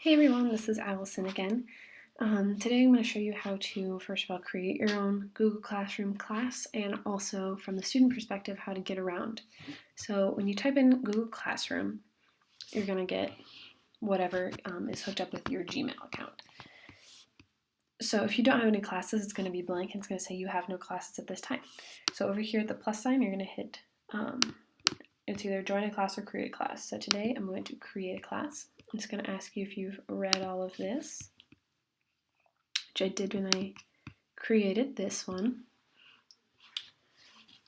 Hey everyone, this is Allison again. Today I'm going to show you how to, first of all, create your own Google Classroom class and also from the student perspective, how to get around. So when you type in Google Classroom, you're going to get whatever is hooked up with your Gmail account. So if you don't have any classes, it's going to be blank and it's going to say you have no classes at this time. So over here at the plus sign, you're going to hit, it's either join a class or create a class. So today I'm going to create a class. It's going to ask you if you've read all of this, which I did when I created this one.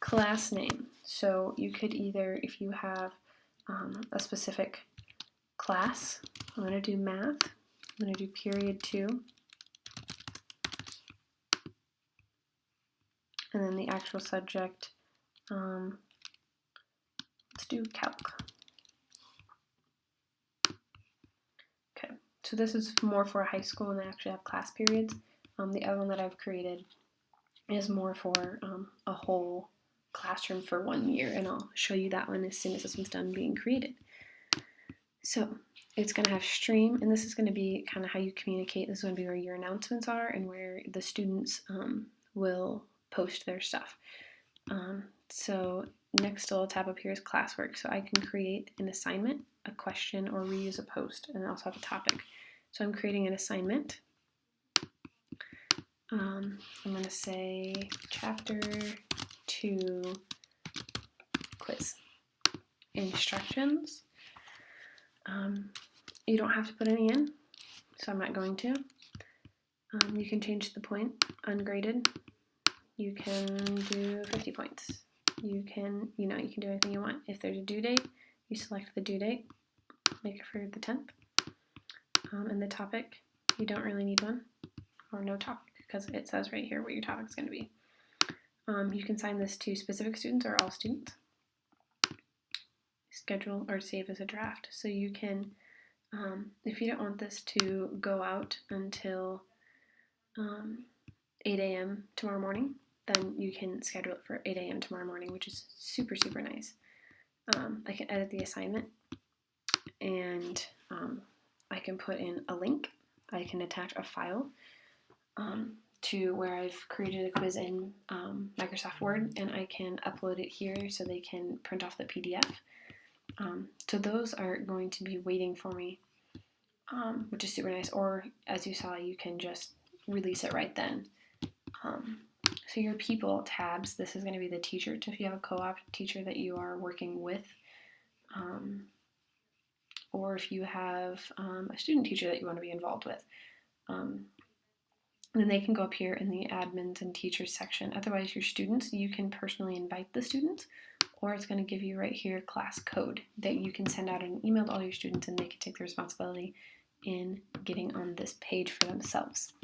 Class name. So you could either, if you have a specific class, I'm going to do math, I'm going to do period 2, and then the actual subject, let's do calc. Okay, so this is more for high school and they actually have class periods. The other one that I've created is more for a whole classroom for 1 year, and I'll show you that one as soon as this one's done being created. So it's going to have stream, and this is going to be kind of how you communicate. This is going to be where your announcements are and where the students will post their stuff. So next little tab up here is classwork. So I can create an assignment, a question, or reuse a post, and I also have a topic. So I'm creating an assignment. I'm going to say chapter 2 quiz. Instructions. You don't have to put any in, so I'm not going to. You can change the point, ungraded. You can do 50 points. You can do anything you want. If there's a due date, you select the due date, make it for the 10th. And the topic, you don't really need one, or no topic, because it says right here what your topic is going to be. You can assign this to specific students or all students. Schedule or save as a draft. So you can, if you don't want this to go out until 8 a.m. tomorrow morning, then you can schedule it for 8 a.m. tomorrow morning, which is super, super nice. I can edit the assignment, and I can put in a link. I can attach a file to where I've created a quiz in Microsoft Word, and I can upload it here so they can print off the PDF. So those are going to be waiting for me, which is super nice. Or as you saw, you can just release it right then. So your people tabs, this is going to be the teacher. So if you have a co-op teacher that you are working with, or if you have a student teacher that you want to be involved with, then they can go up here in the admins and teachers section. Otherwise, your students, you can personally invite the students, or it's going to give you right here class code that you can send out an email to all your students, and they can take the responsibility in getting on this page for themselves.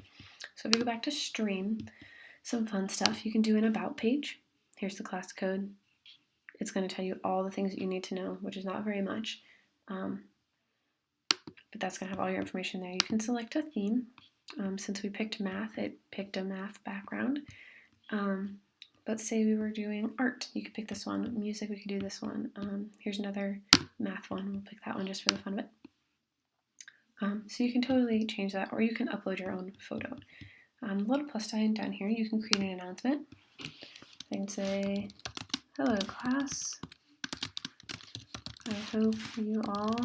So if you go back to stream, some fun stuff. You can do an about page. Here's the class code. It's going to tell you all the things that you need to know, which is not very much, but that's going to have all your information there. You can select a theme. Since we picked math, it picked a math background. Let's say we were doing art. You could pick this one. Music, we could do this one. Here's another math one. We'll pick that one just for the fun of it. So you can totally change that, or you can upload your own photo. Little plus sign down here, you can create an announcement. I can say, hello class, I hope you all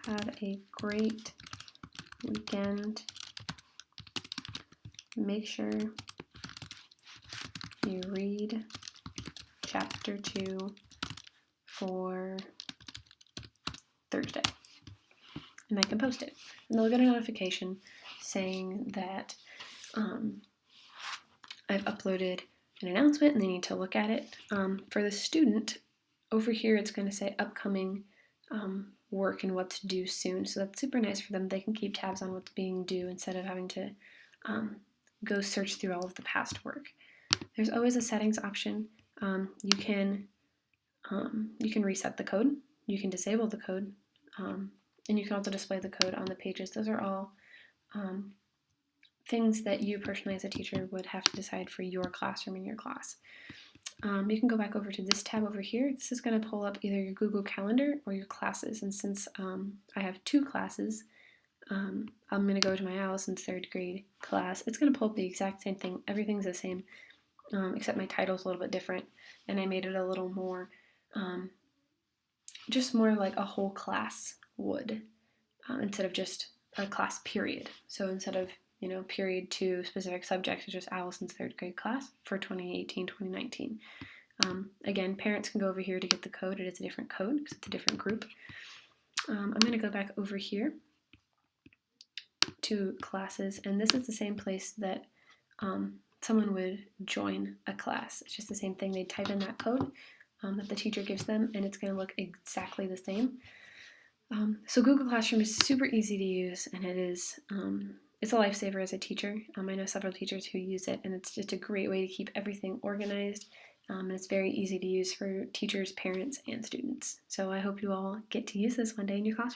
had a great weekend. Make sure you read chapter 2 for Thursday. And I can post it. And they'll get a notification saying that I've uploaded an announcement and they need to look at it. For the student, over here it's going to say upcoming work and what's due soon. So that's super nice for them. They can keep tabs on what's being due instead of having to go search through all of the past work. There's always a settings option. You can reset the code. You can disable the code. And you can also display the code on the pages. Those are all things that you personally as a teacher would have to decide for your classroom and your class. You can go back over to this tab over here. This is going to pull up either your Google Calendar or your classes. And since I have 2 classes, I'm going to go to my Allison's third grade class. It's going to pull up the exact same thing. Everything's the same, except my title's a little bit different, and I made it a little more, just more like a whole class would, instead of just a class period. So instead of, period to specific subjects, it's just Allison's third grade class for 2018-2019. Again, parents can go over here to get the code. It is a different code because it's a different group. I'm going to go back over here to classes, and this is the same place that someone would join a class. It's just the same thing. They type in that code that the teacher gives them, and it's going to look exactly the same. So Google Classroom is super easy to use, and it's a lifesaver as a teacher. I know several teachers who use it, and it's just a great way to keep everything organized. And it's very easy to use for teachers, parents, and students. So I hope you all get to use this one day in your classroom.